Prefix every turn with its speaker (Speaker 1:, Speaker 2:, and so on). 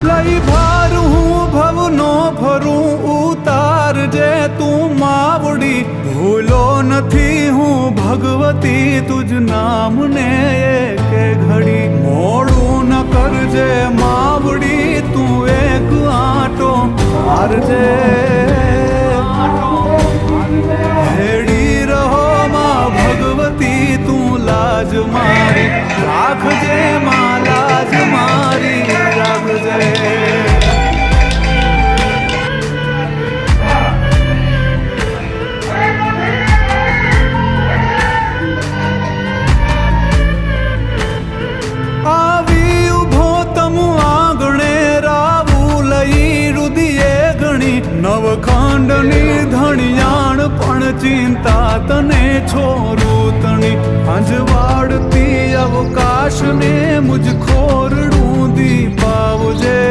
Speaker 1: લઈ ભાર હું ભવનો ભરું ઉતારજે તું માવડી ભૂલો નથી હું ભગવતી તુજ નામને એકે ઘડી મોડું ન કરજે માવડી તું એક આંટો મારજે હેડી રહો માં ભગવતી તું લાજ મારી રાખજે માં લાજ મારી રાખજે નવખંડની ધણિયાણ પણ ચિંતા તને છોરું તણી અંજવાડતી અવકાશને મુજ ખોરડું દીપાવજે।